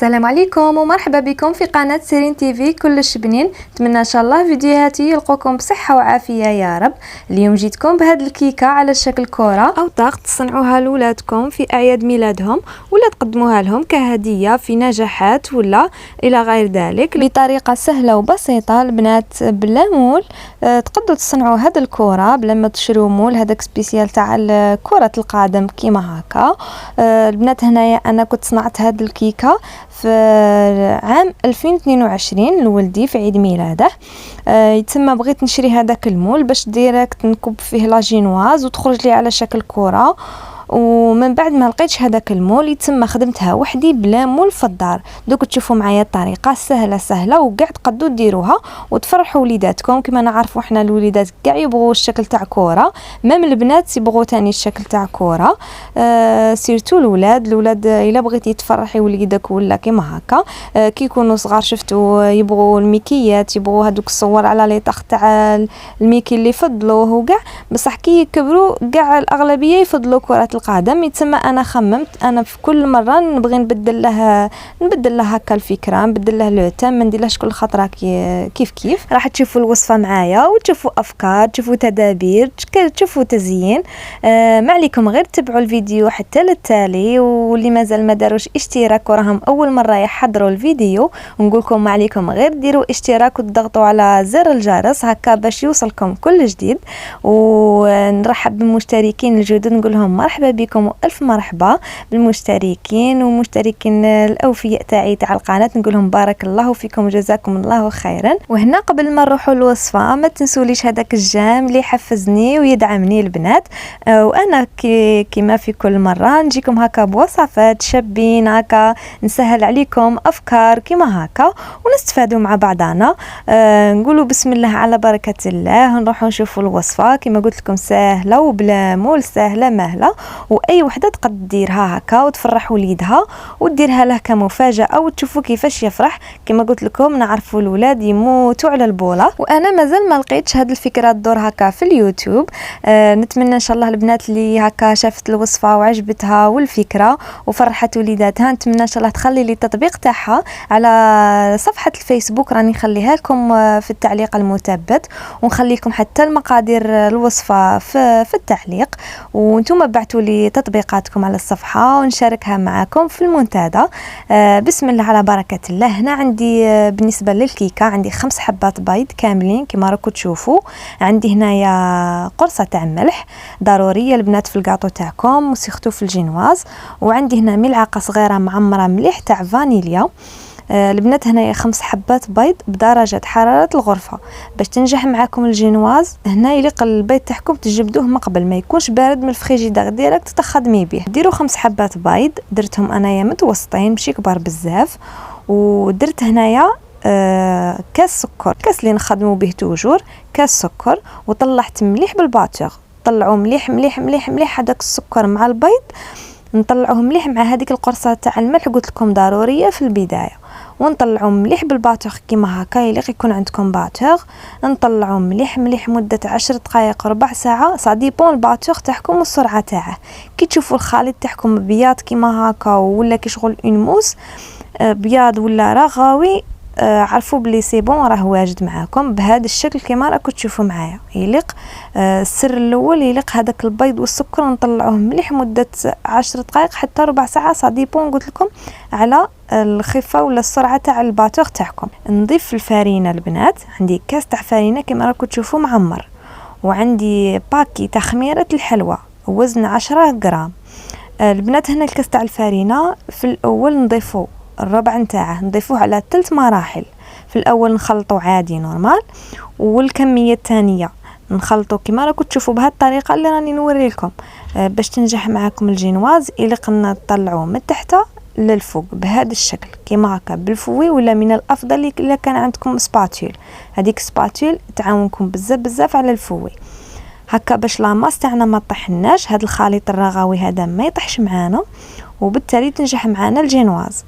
السلام عليكم ومرحبا بكم في قناة سيرين تيفي كلش بنين. نتمنى ان شاء الله فيديوهاتي يلقوكم بصحة وعافية يا رب. اليوم جيتكم بهاد الكيكة على شكل كرة او طاق تصنعوها لولادكم في اعياد ميلادهم ولا تقدموها لهم كهدية في نجاحات ولا الى غير ذلك بطريقة سهلة وبسيطة. البنات بلا مول تقدروا تصنعوا هاد الكرة بلا ما تشرو مول، هذاك سبيسيال تاع كرة القدم كيما هكا. البنات هنايا انا كنت صنعت هاد الكيكة في عام 2022 لولدي في عيد ميلاده. يتسمى بغيت نشري هذاك المول باش ديريكت نكب فيه لاجينواز وتخرج لي على شكل كرة، ومن بعد ما لقيتش هذاك المول يتسمى خدمتها وحدي بلا مول في الدار. دوك تشوفوا معايا الطريقه سهله وكاع تقدروا ديروها وتفرحوا وليداتكم. كما نعرفوا احنا الوليدات كاع يبغوا الشكل تاع كره، مام البنات يبغوا تاني الشكل تاع كره. سيرتو الولاد الا بغيتي تفرحي وليدك ولا كيما هكا كي يكونوا صغار شفتوا يبغوا الميكيات، يبغوا هذوك الصور على لي طاق تاع الميكي اللي يفضلوه وكاع، بصح كي يكبروا كاع الاغلبيه يفضلوا كره القدم. يتسمى انا خممت انا في كل مره نبغي نبدل له هكا الفكره، نبدل له لو تام، ما نديرلهش كل خطره كيف راح تشوفوا الوصفه معايا وتشوفوا افكار، تشوفوا تدابير، تشوفوا تزيين. ما عليكم غير تتبعوا الفيديو حتى للتالي، واللي مازال ما داروش اشتراك وراهم اول مره يحضروا الفيديو نقولكم ما عليكم غير ديروا اشتراك وتضغطوا على زر الجرس هكا باش يوصلكم كل جديد. ونرحب بالمشتركين الجدد نقول لهم مرحبا بكم والف مرحبا بالمشتركين ومشتركين الاوفياء تاع القناه، نقول لهم بارك الله فيكم وجزاكم الله خيرا. وهنا قبل ما نروحوا للوصفه ما تنسوليش هذاك الجام اللي يحفزني ويدعمني البنات. وانا كيما في كل مره نجيكم هكا بوصفات شابين هكا نسهل عليكم افكار كيما هكا ونستفادوا مع بعضنا. نقولوا بسم الله على بركه الله، نروحوا نشوفوا الوصفه. كيما قلت لكم سهله وبلا مول، سهله مهله، واي وحده تقدر ديرها هكا وتفرح وليدها وديرها له كمفاجاه وتشوفوا كيفاش يفرح. كما قلت لكم نعرفوا الاولاد يموتوا على البوله، وانا مازال ما لقيتش هذه الفكره تدور هكا في اليوتيوب. نتمنى ان شاء الله البنات اللي هكا شافت الوصفه وعجبتها والفكره وفرحت وليداتها، نتمنى ان شاء الله تخلي لي التطبيق تاعها على صفحه الفيسبوك، راني نخليها لكم في التعليق المثبت، ونخلي لكم حتى المقادير الوصفه في التعليق، وانتم بعتوا لي تطبيقاتكم على الصفحه ونشاركها معكم في المنتدى. بسم الله على بركه الله. هنا عندي بالنسبه للكيكه عندي 5 حبات بيض كاملين كما راكم تشوفوا. عندي هنايا قرصه تاع ملح ضروريه البنات في الكاطو تاعكم وسيختو في الجينواز. وعندي هنا ملعقه صغيره معمره مليح تاع فانيليا. البنات هنايا 5 حبات بيض بدرجه حراره الغرفه باش تنجح معكم الجينواز. هنا يليق البيض تاعكم تجبدوه من قبل، ما يكونش بارد من الفريجيدير ديريكت تخدمي به. ديروا 5 حبات بيض، درتهم انايا متوسطين ماشي كبار بزاف. ودرت هنايا كاس سكر، كاس اللي نخدموا به توجور، كاس سكر، وطلعت مليح بالباتور. طلعوا مليح مليح مليح مليح هذاك السكر مع البيض، نطلعوه مليح مع هذيك القرصه تاع الملح قلت لكم ضروريه في البدايه، ونطلعوا مليح بالباتور كيما هكا يليق يكون عندكم باتور. نطلعوا مليح مليح مده 10 دقائق ربع ساعه، سا ديبون الباتور تاعكم والسرعه تاعه. كي تشوفوا الخليط تاعكم بياض كيما هكا ولا كي شغل اون موس بياض ولا رغاوي، عرفوا بلي سي بون راه واجد معاكم بهذا الشكل كما راكم تشوفوا معايا. يليق السر الاول يليق هذاك البيض والسكر نطلعوه مليح مده 10 دقائق حتى ربع ساعه، سا ديبون قلت لكم على الخفه ولا السرعه تاع الباتور تاعكم. نضيف الفارينه البنات، عندي كاس تاع فارينه كما راكم تشوفوا معمر، وعندي باكي تاع خميره الحلوى وزن 10 غرام. البنات هنا الكاس تاع الفارينه في الاول نضيفوا الربع نتاعه نضيفوه على 3 مراحل. في الاول نخلطوا عادي نورمال، والكميه الثانيه نخلطوا كما راكم تشوفوا بهذه الطريقه اللي راني نوري لكم باش تنجح معكم الجينواز. يليق نطلعوه من تحت للفوق بهذا الشكل كيما هكا بالفوي، ولا من الافضل الا كان عندكم سباتيل، هذيك سباتيل تعاونكم بزاف على الفوي هكا باش لاماس تاعنا ما طيحناش، هذا الخليط الرغوي هذا ما يطيحش معانا، وبالتالي تنجح معانا الجينواز.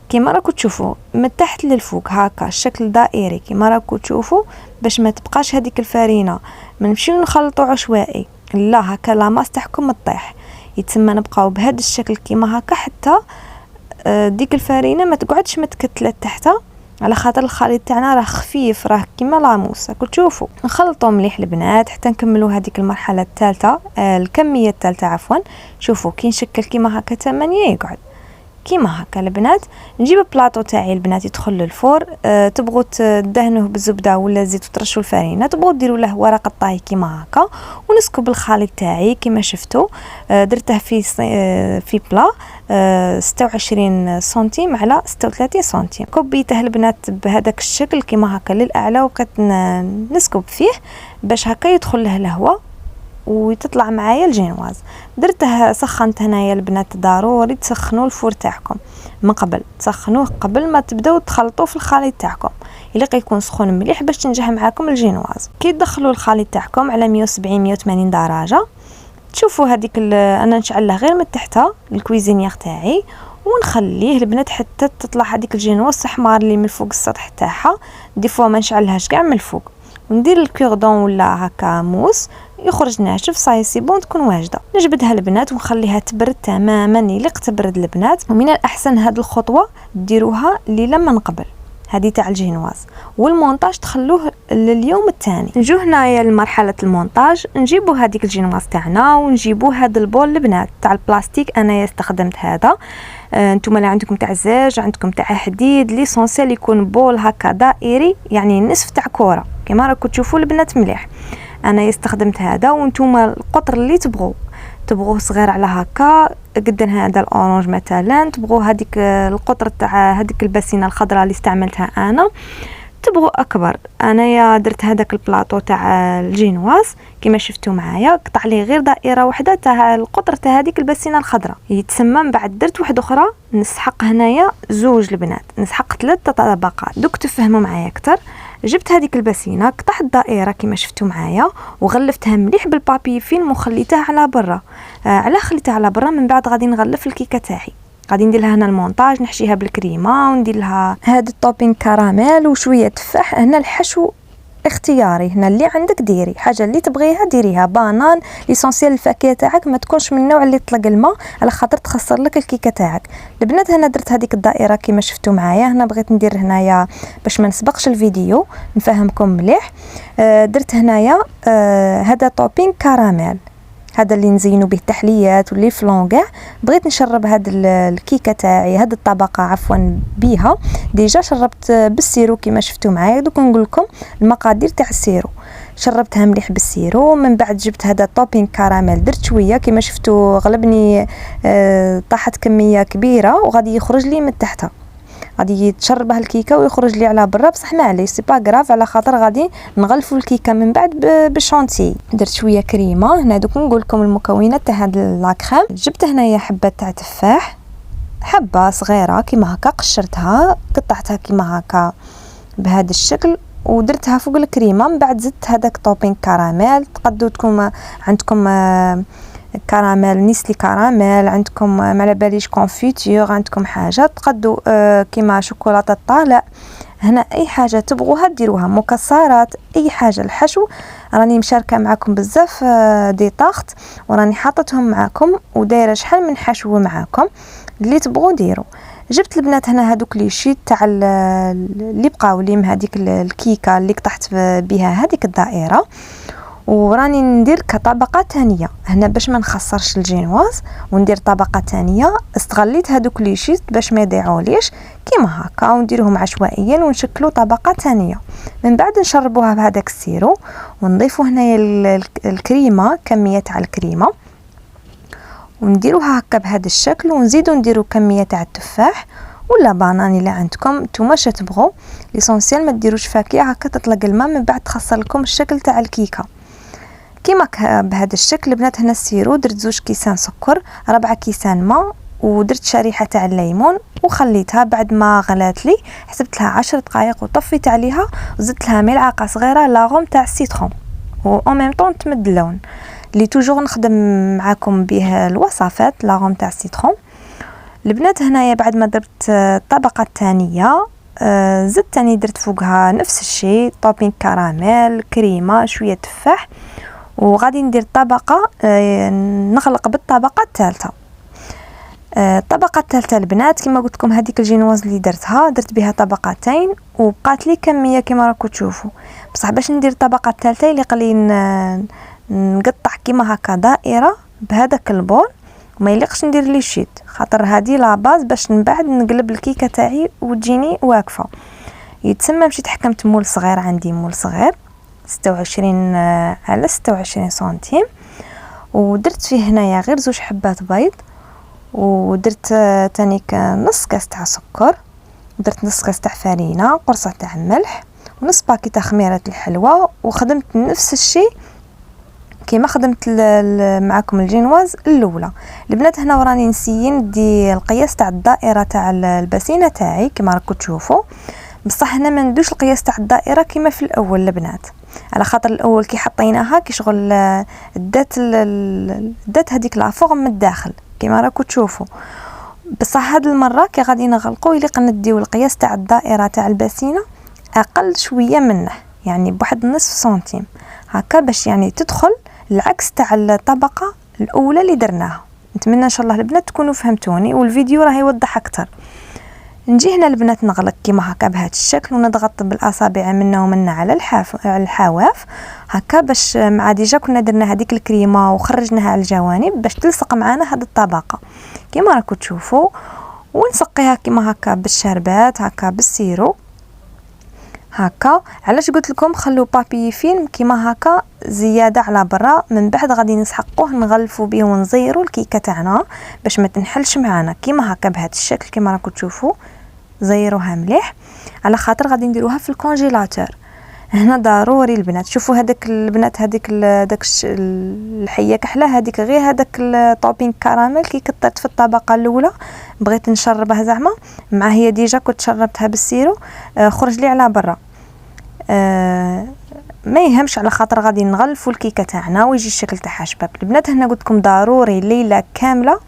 كما راكم تشوفوا من تحت للفوق هكا الشكل دائري كما راكم تشوفوا، باش ما تبقاش هذيك الفارينه ما نمشيو نخلطوا عشوائي، لا هكا لاماس تاعكم تطيح. يتسمى نبقاو بهذا الشكل كما هكا حتى ديك الفرينه ما تقعدش متكتله تحتها، على خاطر الخليط تاعنا راه خفيف، راه كيما لاموس. راكم تشوفوا نخلطوا مليح البنات حتى نكملوا هذيك المرحله الثالثه، الكميه الثالثه عفوا. شوفوا كي نشكل كيما هكا 8 يقعد كيما هكا البنات. نجيب البلاطو تاعي البنات يدخل للفور. تبغوا تدهنوه بالزبده ولا زيت وترشوا الفرينه، تبغوا ديروا له ورقه طاي كيما هكا، ونسكب الخليط تاعي كيما شفتوا. درته في بلا 26 سنتيم على 36 سنتيم. كبيته البنات بهذاك الشكل كيما هكا للاعلى، وبقيت نسكب فيه باش هكا يدخل له الهواء وتطلع معايا الجينواز. درته سخنت هنايا البنات، ضروري تسخنوا الفور تاعكم من قبل، تسخنوه قبل ما تبداو تخلطوا في الخليط تاعكم، يليق يكون سخون مليح باش تنجح معاكم الجينواز. كي تدخلوا الخليط تاعكم على 170 180 درجه، تشوفوا هذيك انا نشعل له غير من تحتها الكويزينيير تاعي، ونخليه البنات حتى تطلع هذيك الجينواز حمار اللي من فوق السطح تاعها. دي فوا ما نشعلهاش كاع من الفوق، وندير الكوردون ولا هكا موس يخرج ناشف صاي سي بون تكون واجده. نجبدها البنات ونخليها تبرد تماما، يليق تبرد البنات. ومن الاحسن هذه الخطوه ديروها ليله من قبل، هذه تاع الجينواز. والمونتاج تخلوه لليوم الثاني. نجو هنايا لمرحله المونتاج، نجيبوا هذيك الجينواز تاعنا ونجيبوا هذا البول البنات تاع البلاستيك. انا استخدمت هذا، انتم اللي عندكم تاع زاج عندكم تاع حديد، ليسونسيال يكون بول هكا دائري، يعني نصف تاع كره كما راكم تشوفوا البنات مليح. انا استخدمت هذا، وانتم القطر اللي تبغوه صغير على هكا قدن هذا الاورانج مثلا، تبغوا هذيك القطر تاع هذيك الباسينه الخضراء اللي استعملتها انا تبغوا اكبر. انايا درت هذاك البلاطو تاع الجينواز كما شفتوا معايا، قطع لي غير دائره واحده تاع القطر تاع هذيك الباسينه الخضراء يتسمى. من بعد درت واحده اخرى نسحق هنايا زوج البنات، نسحق 3 طبقات. دوك تفهموا معايا اكثر. جبت هذيك الباسينه قطعت دائره كما شفتوا معايا، وغلفتها مليح بالبابي فيلم وخليتها على برا. على خليتها على برا، من بعد غادي نغلف الكيكه تاعي. غادي ندير لها هنا المونتاج، نحشيها بالكريمه وندير لها هذا التوبينغ كراميل وشويه تفاح. هنا الحشو اختياري، هنا اللي عندك ديري حاجه اللي تبغيها ديريها. بانان ليسونسيال الفاكهه تاعك ما تكونش من النوع اللي يطلق الماء على خاطر تخسر لك الكيكه تاعك. البنات هنا درت هذيك الدائره كما شفتوا معايا. هنا بغيت ندير هنايا باش ما نسبقش الفيديو نفهمكم مليح. درت هنايا هذا توبينغ كراميل، هذا اللي نزينوا به التحليات واللي فلون كاع. بغيت نشرب هذا الكيكه تاعي، هذه الطبقه عفوا بيها. ديجا شربت بالسيرو كما شفتوا معايا. دوك نقول لكم المقادير تاع السيرو. شربتها مليح بالسيرو، من بعد جبت هذا توبينغ كراميل، درت شويه كما شفتوا غلبني. طاحت كميه كبيره وغادي يخرج لي من تحتها، غادي تشربها الكيكه ويخرج لي على برا، بصح معليش سي با غراف على خاطر غادي نغلفوا الكيكه من بعد بالشونتي. درت شويه كريمه. هنا دوك نقول لكم المكونات تاع هاد لاكريم. جبت هنايا حبه تاع تفاح، حبه صغيره كيما هكا، قشرتها قطعتها كيما هكا بهذا الشكل ودرتها فوق الكريمه. من بعد زدت هذاك توبينغ كراميل. تقدروا تكون عندكم كراميل نيسلي كراميل، عندكم ما على باليش كونفيتور، عندكم حاجه تقدوا كيما شوكولاته طالع. هنا اي حاجه تبغوها ديروها، مكسرات اي حاجه. الحشو راني مشاركه معكم بزاف دي طاخت وراني حاطتهم معكم ودايره شحال من حشو معكم اللي تبغوا ديروا. جبت البنات هنا هذوك لي شيت تاع اللي بقاو لي من هذيك الكيكه اللي قطعت بها هذيك الدائره، وراني ندير كطبقه ثانيه هنا باش ما نخسرش الجينواز، وندير طبقه ثانيه. استغليت هذوك لي شيت باش ما يضيعوليش كيما هكا، ونديرهم عشوائيا ونشكلوا طبقه ثانيه. من بعد نشربوها بهذاك السيرو ونضيفوا هنايا الكريمه، كميه تاع الكريمه، ونديروها هكا بهذا الشكل. ونزيدوا نديروا كميه تاع التفاح ولا بانان اللي عندكم نتوما اش تبغوا. ليسونسيال ما ديروش فاكهه هكا تطلق الماء من بعد تخسر لكم الشكل تاع الكيكه كيما بهذا الشكل. البنات هنا السيرو درت 2 كيسان سكر، 4 كيسان ماء، ودرت شريحه تاع الليمون وخليتها. بعد ما غلات لي حسبت لها 10 دقائق وطفيت عليها، وزدت لها ملعقه صغيره لاغوم تاع السيترون، و او ميم طون تمد اللون اللي توجور نخدم معكم به الوصفات لاغوم تاع السيترون. البنات هنايا بعد ما درت الطبقه الثانيه زدت ثاني درت فوقها نفس الشيء، توبينغ كراميل، كريمه، شويه تفاح، وغادي ندير طبقه نخلق بالطبقه الثالثه. الطبقه الثالثه البنات كما قلت لكم هذيك الجينواز اللي درت بها طبقتين وبقات لي كميه كما راكم تشوفوا. بصح باش ندير الطبقه الثالثه اللي قلي نقطع كيما هكا دائره بهذاك البول وما يليقش ندير لي شيت، خاطر هذه لا باز باش من بعد نقلب الكيكه تاعي وتجيني واقفه. يتسمى مشيت حكمت مول صغير، عندي مول صغير 26 على 26 سنتيم، ودرت فيه هنايا غير 2 حبات بيض، ودرت تاني نص كاس تاع سكر، ودرت نص كاس تاع فرينه، قرصه تاع ملح، ونص باكي تاع خميره الحلوى. وخدمت نفس الشيء كيما خدمت معكم الجينواز الاولى. البنات هنا وراني نسيين ندي القياس تاع الدائره تاع البسينه تاعي كما راكم تشوفوا، بصح هنا ما ندوش القياس تاع الدائره كما في الاول البنات، على خاطر الاول كي حطيناها كي شغل دات هذيك لا فورم من الداخل كما راكم تشوفوا. بصح هاد المره كي غادي نغلقوا يليق نديو القياس تاع الدائره تاع البسينه اقل شويه منه، يعني بواحد نصف سنتيم هكا، باش يعني تدخل العكس تاع الطبقه الاولى اللي درناها. نتمنى ان شاء الله البنات تكونوا فهمتوني والفيديو راه يوضح اكثر. نجي هنا البنات نغلق كيما هكا بهذا الشكل ونضغط بالاصابع منا ومنا على الحواف هكا، باش مع ديجا كنا درنا هذيك الكريمه وخرجناها على الجوانب باش تلصق معنا هذه الطبقه كيما راكم تشوفوا. ونسقيها كيما هكا بالشربات هكا بالسيرو هكا. علاش قلت لكم خلوا بابي فيلم كيما هكا زياده على برا، من بعد غادي نسحقوه نغلفوا به ونزيروا الكيكه تاعنا باش ما تنحلش معنا كيما هكا بهذا الشكل كيما راكم تشوفوا. زيروها مليح على خاطر غادي نديروها في الكونجيلاتور. هنا ضروري البنات شوفوا هذاك البنات هذيك داك الحيه كحله هذيك غير هذاك الطوبين كراميل كي كثرت في الطبقه الاولى بغيت نشربها زعما مع هي ديجا كنت شربتها بالسيرو خرج لي على برا. ما يهمش على خاطر غادي نغلفوا الكيكه تاعنا ويجي الشكل تاعها شباب. البنات هنا قلت لكم ضروري ليله كامله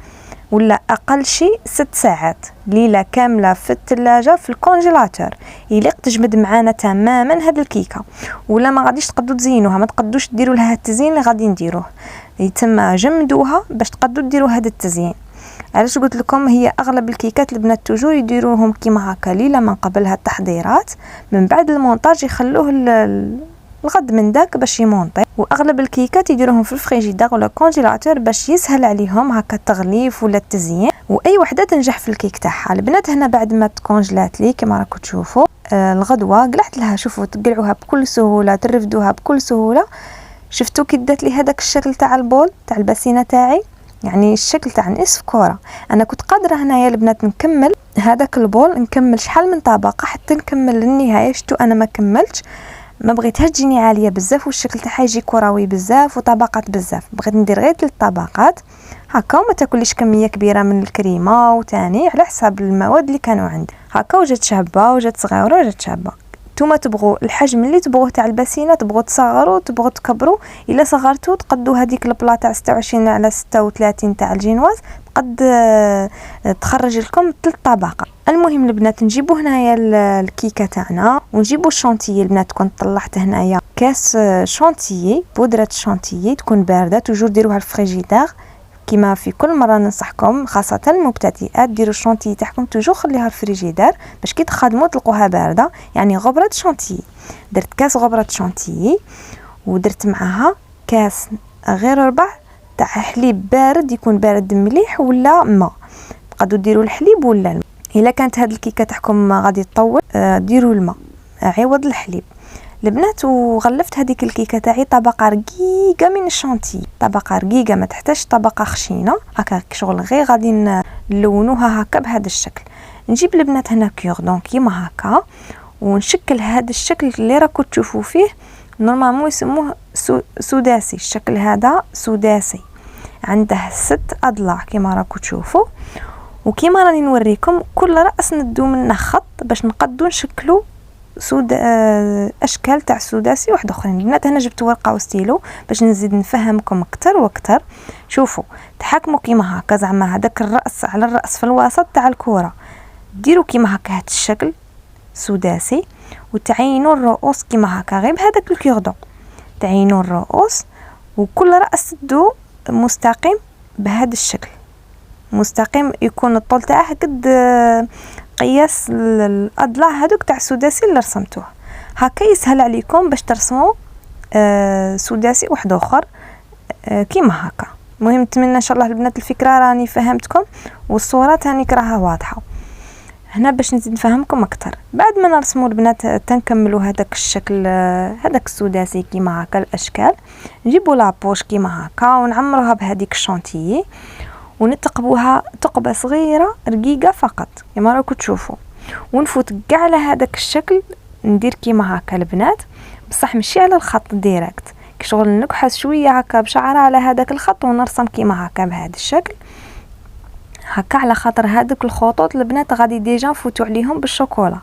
ولا اقل شيء 6 ساعات ليله كامله في الثلاجه في الكونجيلاتور يليق تجمد معانا تماما هاد الكيكه. ولا ما غاديش تقدروا تزينوها، ما تقدروش ديروا لها التزيين اللي غادي نديروه، يتم جمدوها باش تقدروا ديروا هذا التزيين. علاش قلت لكم هي اغلب الكيكات البنات توجور يديروهم كيما هكا ليله من قبلها التحضيرات، من بعد المونتاج يخلوه الغد من داك باش يمونطي. واغلب الكيكات يديروهم في الفريجيدير ولا الكونجيلاتور باش يسهل عليهم هكا التغليف ولا التزيين، واي وحده تنجح في الكيك تاعها. البنات هنا بعد ما تكونجلات لي كما راكم تشوفوا الغدوه قلعت لها، شوفوا تقلعوها بكل سهوله ترفدوها بكل سهوله. شفتوا كي دات لي هذاك الشكل تاع البول تاع البسينه تاعي، يعني الشكل تاع نصف كره. انا كنت قادره هنايا البنات نكمل هذاك البول، نكمل شحال من طبقه حتى نكمل للنهايه. شفتوا انا ما كملتش، ما بغيتهاش تجيني عاليه بزاف والشكل تاعها يجي كروي بزاف وطبقات بزاف، بغيت ندير غير 3 طبقات هكا وما تاكليش كميه كبيره من الكريمه، وتاني على حساب المواد اللي كانوا عندي هكا. وجات شابه وجات صغيره وجات شابه. نتوما تبغوا الحجم اللي تبغوه تاع البسينه، تبغوا تصغروا تبغوا تكبروا. الا صغرتوا تقدوا هذيك البلا تاع 26 على 36 تاع الجينواز قد تخرج لكم 3 طبقات. المهم البنات نجيبوا هنايا الكيكه تاعنا ونجيبوا الشونتيي. البنات كنت طلعت هنايا كاس شونتيي، بودره شونتيي تكون بارده، توجور ديروها الفريجيدير كما في كل مره ننصحكم، خاصه المبتدئات ديروا الشونتيي تاعكم توجور خليها الفريجيدير باش كي تخدموا تلقوها بارده. يعني غبره شونتيي، درت كاس غبره شونتيي ودرت معها كاس غير 4 تاع حليب بارد، يكون بارد مليح ولا ماء، تقدروا ديروا الحليب ولا الماء. الا كانت هاد الكيكه تاعكم غادي تطول ديروا الماء عوض الحليب البنات. وغلفت هذيك الكيكه تاعي طبقه رقيقه من الشونتي، طبقه رقيقه ما تحتاجش طبقه خشينه هكا، شغل غير غادي نلونوها هكا بهذا الشكل. نجيب البنات هنا كيردون كيما هكا ونشكل هذا الشكل اللي راكم تشوفوا فيه. نورمالمون يسموه سداسي، الشكل هذا سداسي عنده 6 اضلاع كيما راكم تشوفوا. وكيما راني نوريكم كل راس ندو منه خط باش نقدو نشكلو اشكال تاع سداسي واحد اخرين. البنات هنا جبت ورقه وستيلو باش نزيد نفهمكم اكثر واكثر. شوفوا تحكموا كيما هكا زعما هذاك الراس على الراس في الوسط تاع الكره، ديروا كيما هكا هذا الشكل سداسي وتعينوا الرؤوس كيما هكا غير بهذاك الكيردون، تعينوا الرؤوس وكل راس دو مستقيم بهذا الشكل مستقيم، يكون الطول تاعه قد قياس الاضلاع هذوك تاع السداسي اللي رسمتوه. هكا يسهل عليكم باش ترسموا سداسي واحد اخر كيما هكا. المهم نتمنى ان شاء الله البنات الفكره راني فهمتكم والصوره تاني راها واضحه. هنا باش نزيد نفهمكم اكثر، بعد ما نرسموا البنات تنكملوا هذاك الشكل هذاك السداسي كيما هكا الاشكال، نجيبوا لابوش كيما هكا ونعمروها بهذيك الشونتيي ونتقبوها تقبه صغيره رقيقه فقط كما راكم تشوفوا، ونفوت كاع على هذاك الشكل. ندير كيما هكا البنات بصح ماشي على الخط ديريكت، كشغل نكحس شويه هكا بشعره على هذاك الخط ونرسم كيما هكا بهذا الشكل هكا، على خاطر هذوك الخطوط البنات غادي ديجا نفوتوا عليهم بالشوكولا.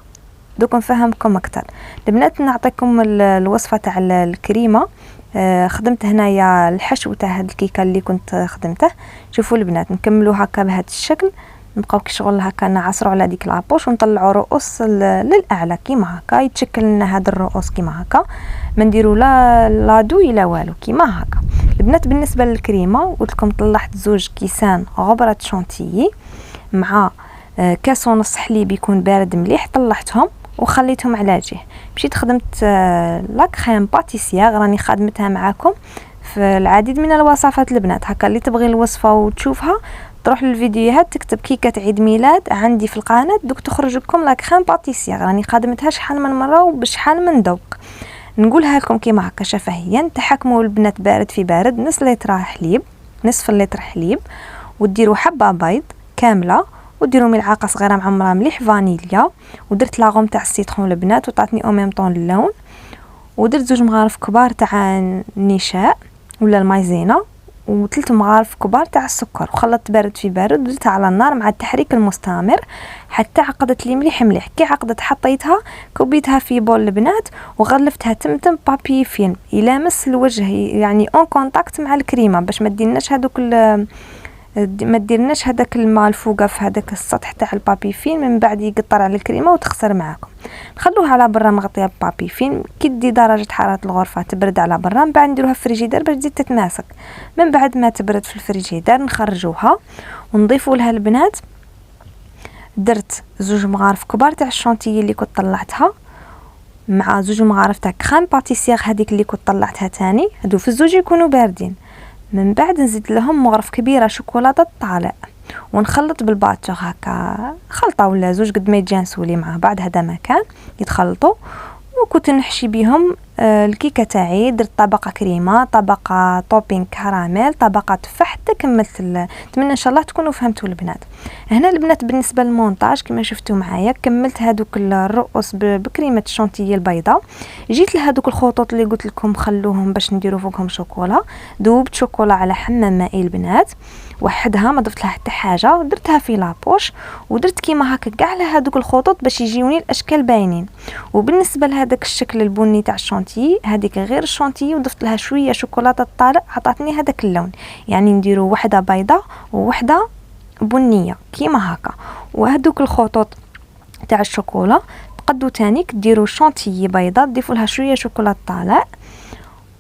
دوك نفهمكم اكثر البنات. نعطيكم الوصفه تاع الكريمه. خدمت هنايا الحشو تاع هاد الكيكه اللي كنت خدمته. شوفوا البنات نكملوا هكا بهذا الشكل، نبقاو كشغل هكا نعصروا على ديك لابوش ونطلعوا رؤوس للاعلى كيما هكا، يتشكل لنا هاد الرؤوس كيما هكا، ما نديروا لا دوي لا والو كيما هكا. البنات بالنسبه للكريمه قلت لكم طلعت 2 كيسان غبره شونتيي مع كاس ونص حليب يكون بارد مليح، طلعتهم وخليتهم على جهه. مشيت خدمت لا كريم باتيسيير راني خادمتها معاكم في العديد من الوصفات البنات. هكا اللي تبغي الوصفه وتشوفها تروح للفيديوهات تكتب كيكه عيد ميلاد عندي في القناه، دوك تخرج لكم لا كريم باتيسيير راني خادمتها شحال من مره وبشحال من ذوق. نقولها لكم كيما هكا شفهيا. تحكموا البنات بارد في بارد، نصف لتر حليب، نصف اللتر حليب، وديروا حبه بيض كامله، وديروا ملعقه صغيره معمره مليح فانيليا، ودرت لاغوم تاع السيترون البنات وطاتني او ميم طون اللون، ودرت 2 مغارف كبار تاع النشاء ولا المايزينا، و3 مغارف كبار تاع السكر، وخلطت بارد في بارد ودرتها على النار مع التحريك المستمر حتى عقدت لي مليح. كي عقدت حطيتها كبيتها في بول البنات وغلفتها تمتم بابي فيلم يلامس الوجه، يعني اون كونتاكت مع الكريمه باش ما ديرناش هذاك الماء الفوقه في هذاك السطح تاع البابي فيلم، من بعد يقطر على الكريمه وتخسر معاكم. نخلوها على برا مغطيه بابي فيلم، كي تدي درجه حراره الغرفه تبرد على برا، من بعد نديروها في الفريجيدير باش تزيد تتماسك. من بعد ما تبرد في الفريجيدير نخرجوها ونضيفوا لها البنات. درت 2 مغارف كبار تاع الشونتيي اللي كنت طلعتها مع 2 مغارف تاع كريم باتيسيير هذيك اللي كنت طلعتها تاني، هادو في الزوج يكونوا باردين. من بعد نزيد لهم مغرف كبيره شوكولاته طالع ونخلط بالباتور هكا خلطه ولا 2 قد ما يتجانسوا لي مع بعض، هذا مكان يتخلطوا. وكنت نحشي بهم الكيكه تاعي. درت طبقه كريمه، طبقه توبينغ كراميل، طبقه تفاح، حتى كملت. نتمنى ان شاء الله تكونوا فهمتوا البنات. هنا البنات بالنسبه للمونتاج كما شفتوا معايا كملت هذوك الرؤوس بكريمه الشونتيي البيضاء. جيت لهذوك الخطوط اللي قلت لكم خلوهم باش نديروا فوقهم شوكولا، ذوبت شوكولا على حمام مائي البنات وحدها، ما ضفت لها حتى حاجه، ودرتها في لابوش ودرت كيما هكا كاع على هذوك الخطوط باش يجيوني الاشكال باينين. وبالنسبه لهذاك الشكل البني تاع الشونتيي هذيك غير الشونتيي وضفت لها شويه شوكولاته طالع عطاتني هذاك اللون، يعني نديروا وحده بيضاء ووحده بنيه كيما هكا. وهذوك الخطوط تاع الشوكولا تقدو تاني ديروا شونتيي بيضاء تضيفوا لها شويه شوكولاته طالع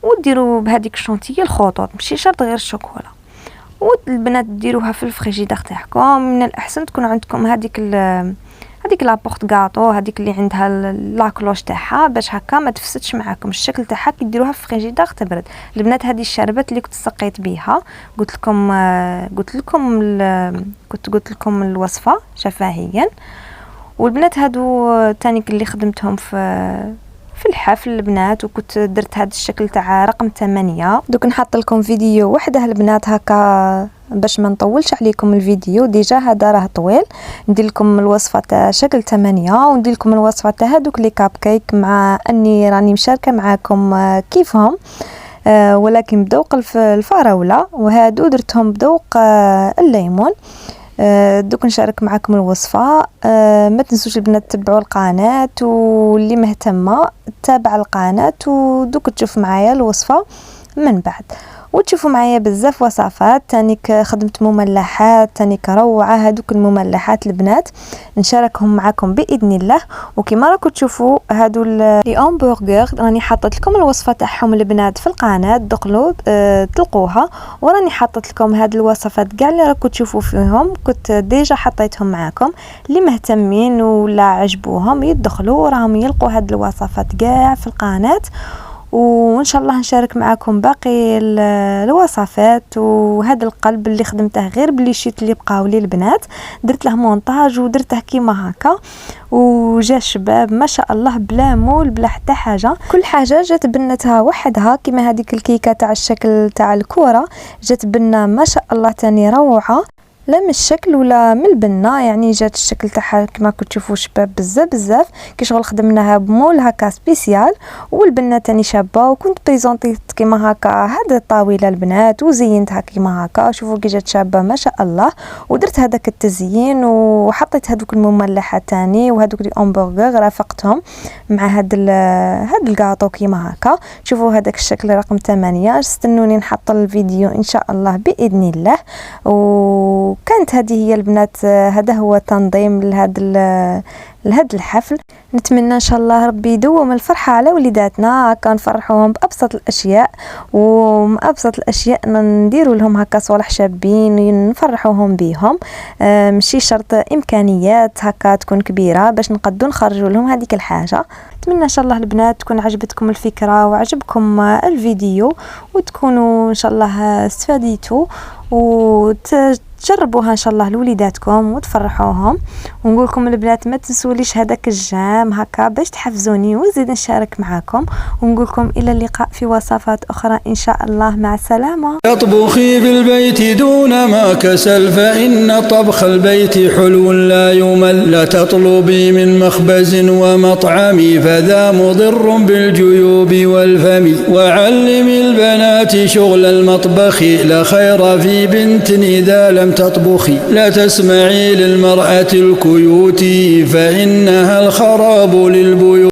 وديروا بهذيك الشونتيي الخطوط، ماشي شرط غير الشوكولا. والبنات ديروها في الفريجيدير تاعكم. من الاحسن تكون عندكم هذيك لا بورت غاطو هذيك اللي عندها لا كلوش تاعها باش هكا ما تفسدش معاكم. الشكل تاعها كي ديروها في الفريجيدير تبرد. البنات هذه الشربات اللي كنت سقيت بيها قلت لكم الوصفه شفهيا. والبنات هادو تاني اللي خدمتهم في الحفل البنات، وكنت درت هذا الشكل تاع رقم 8. دوك نحط لكم فيديو وحده البنات هكا باش ما نطولش عليكم الفيديو، ديجا هذا راه طويل. ندير لكم الوصفه تاع شكل 8 وندير لكم الوصفه تاع هذوك لي كاب كيك، مع اني راني مشاركه معاكم كيفهم ولكن بذوق الفراوله، وهادو درتهم بذوق الليمون. دوك نشارك معكم الوصفه. ما تنسوش البنات تتبعوا القناه، واللي مهتمه تتابع القناه ودوك تشوف معايا الوصفه من بعد. وتشوفوا معايا بزاف وصفات. تانيك خدمت مملحات تانيك روعه. هذوك المملحات البنات نشاركهم معكم باذن الله. وكما راكم تشوفوا هادو لي همبرغر راني حاطط لكم الوصفه تاعهم البنات في القناه، دخلوا تلقوها. وراني حاطط لكم هاد الوصفات كاع اللي راكم تشوفوا فيهم، كنت ديجا حطيتهم معكم. اللي مهتمين ولا عجبوهم يدخلوا راهم يلقوا هاد الوصفات كاع في القناه. وان شاء الله نشارك معكم باقي الوصفات. وهذا القلب اللي خدمته غير بلي شيت اللي بقاو لي البنات درت له مونتاج ودرته كيما هكا، وجا شباب ما شاء الله بلا مول بلا حتى حاجه. كل حاجه جات بنتها وحدها، كيما هذيك الكيكه تاع الشكل تاع الكره جات بنا ما شاء الله تاني روعه، لا من الشكل ولا من البنه، يعني جات الشكل تاعها كما كنتوا تشوفوا شباب بزاف كي شغل خدمناها بمول هكا سبيسيال. والبنه تاني شابه، وكنت بريزونطيت كيما هكا هذا الطاوله البنات وزينتها كيما هكا. شوفوا كي جات شابه ما شاء الله. ودرت هذاك التزيين وحطيت هذوك المملحات تاني وهذوك لي همبرغر رافقتهم مع هذا الكاطو كيما هكا. شوفوا هذاك الشكل رقم 8. استنوني نحط الفيديو ان شاء الله باذن الله. وكانت هذه هي البنات، هذا هو تنظيم لهذا الحفل. نتمنى ان شاء الله ربي يدوم الفرحه على وليداتنا، هكا نفرحوهم بابسط الاشياء. ومن ابسط الاشياء نديروا لهم هكا صالح شابين نفرحوهم بيهم، ماشي شرط امكانيات هكا تكون كبيره باش نقدروا نخرجوا لهم هذيك الحاجه. نتمنى ان شاء الله البنات تكون عجبتكم الفكره وعجبكم الفيديو، وتكونوا ان شاء الله استفاديتوا وتجربوها ان شاء الله لوليداتكم وتفرحوهم. ونقول لكم البنات ما تنسوليش هذاك الجام هكا باش تحفزوني ونزيد نشارك معاكم. ونقول لكم الى اللقاء في وصفات اخرى ان شاء الله. مع السلامه. اطبخي بالبيت دون ما كسل، فإن طبخ البيت حلو لا يمل. لا تطلبي من مخبز ومطعم، فذا مضر بالجيوب والفم. وعلمي البنات شغل المطبخ، لا خير في بنت إذا لم تطبخي. لا تسمعي للمرأة الكيوت، فإنها الخراب للبيوت.